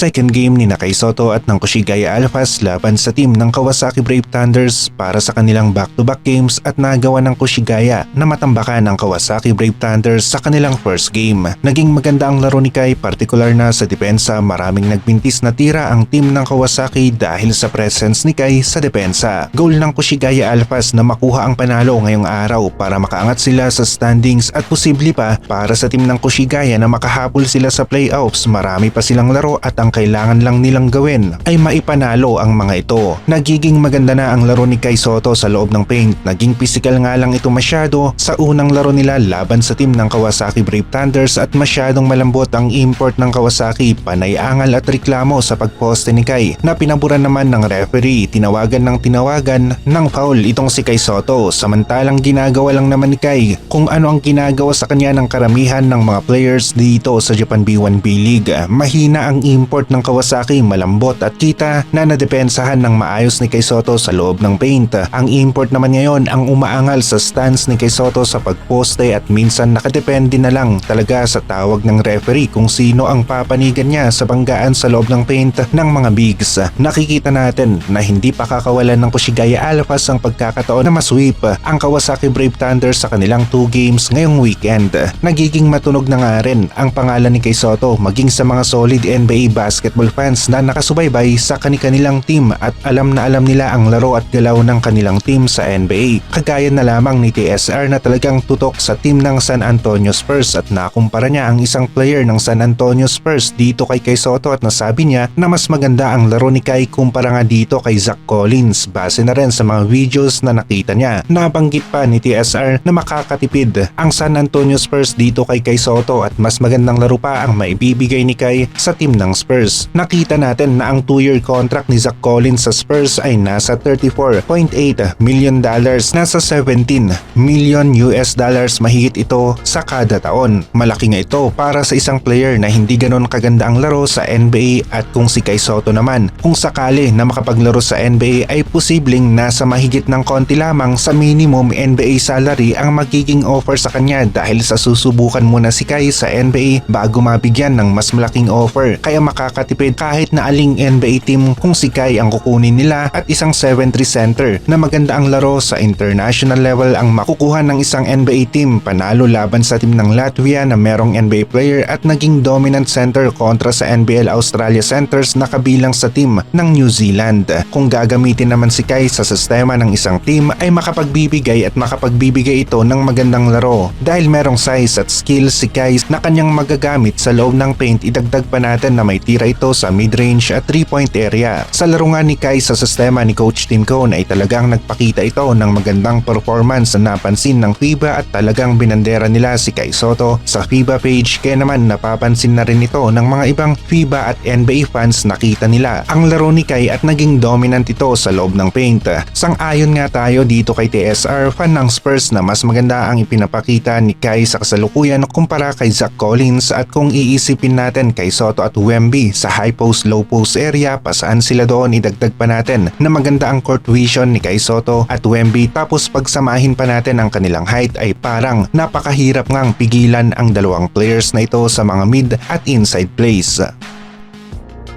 Second game ni Kai Sotto at ng Koshigaya Alphas laban sa team ng Kawasaki Brave Thunders para sa kanilang back-to-back games at nagawa ng Koshigaya na matambakan ang Kawasaki Brave Thunders sa kanilang first game. Naging maganda ang laro ni Kai, partikular na sa depensa. Maraming nagbintis na tira ang team ng Kawasaki dahil sa presence ni Kai sa depensa. Goal ng Koshigaya Alphas na makuha ang panalo ngayong araw para makaangat sila sa standings at posible pa para sa team ng Koshigaya na makahabol sila sa playoffs. Marami pa silang laro at ang kailangan lang nilang gawin ay maipanalo ang mga ito. Nagiging maganda na ang laro ni Kai Sotto sa loob ng paint. Naging physical nga lang ito masyado sa unang laro nila laban sa team ng Kawasaki Brave Thunders at masyadong malambot ang import ng Kawasaki. Panay angal at reklamo sa pagposte ni Kai na pinaburan naman ng referee. Tinawagan ng foul itong si Kai Sotto, samantalang ginagawa lang naman ni Kai kung ano ang ginagawa sa kanya ng karamihan ng mga players dito sa Japan B1 B-League. Mahina ang import ng Kawasaki, malambot at kita na nadepensahan ng maayos ni Kai Sotto sa loob ng paint. Ang import naman ngayon ang umaangal sa stance ni Kai Sotto sa pagposte at minsan nakadepende na lang talaga sa tawag ng referee kung sino ang papanigan niya sa banggaan sa loob ng paint ng mga bigs. Nakikita natin na hindi pa kakawalan ng Koshigaya Alphas ang pagkakataon na masweep ang Kawasaki Brave Thunders sa kanilang 2 games ngayong weekend. Nagiging matunog na nga rin ang pangalan ni Kai Sotto maging sa mga solid NBA basketball fans na nakasubaybay sa kanilang team at alam na alam nila ang laro at galaw ng kanilang team sa NBA. Kagaya na lamang ni TSR na talagang tutok sa team ng San Antonio Spurs at nakumpara niya ang isang player ng San Antonio Spurs dito kay Kai Sotto at nasabi niya na mas maganda ang laro ni Kai kumpara nga dito kay Zach Collins base na rin sa mga videos na nakita niya. Nabanggit pa ni TSR na makakatipid ang San Antonio Spurs dito kay Kai Sotto at mas magandang laro pa ang maibibigay ni Kai sa team ng Spurs. Nakita natin na ang 2-year contract ni Zach Collins sa Spurs ay nasa $34.8 million, nasa 17 million US dollars mahigit ito sa kada taon. Malaki nga ito para sa isang player na hindi ganon kaganda ang laro sa NBA at kung si Kai Sotto naman kung sakali na makapaglaro sa NBA ay posibleng nasa mahigit ng konti lamang sa minimum NBA salary ang magiging offer sa kanya dahil sa susubukan muna si Kai sa NBA bago mabigyan ng mas malaking offer, kaya makakatipid kahit na aling NBA team kung si Kai ang kukunin nila at isang 7'3 center na maganda ang laro sa international level ang makukuha ng isang NBA team. Panalo laban sa team ng Latvia na merong NBA player at naging dominant center kontra sa NBL Australia centers na kabilang sa team ng New Zealand. Kung gagamitin naman si Kai sa sistema ng isang team ay makapagbibigay ito ng magandang laro dahil merong size at skills si Kai na kanyang magagamit sa loob ng paint. Idagdag pa natin na may tira ito sa mid-range at 3-point area. Sa laro nga ni Kai sa sistema ni Coach Tim Cone ay talagang nagpakita ito ng magandang performance na napansin ng FIBA at talagang binandera nila si Kai Sotto sa FIBA page, kaya naman napapansin na rin ito ng mga ibang FIBA at NBA fans. Nakita nila ang laro ni Kai at naging dominant ito sa loob ng paint. Sang-ayon nga tayo dito kay TSR, fan ng Spurs, na mas maganda ang ipinapakita ni Kai sa kasalukuyan kumpara kay Zach Collins. At kung iisipin natin Kai Sotto at Wemby sa high post low post area, pasaan sila doon. Idagdag pa natin na maganda ang court vision ni Kai Sotto at Wemby, tapos pagsamahin pa natin ang kanilang height ay parang napakahirap ngang pigilan ang dalawang players na ito sa mga mid at inside plays.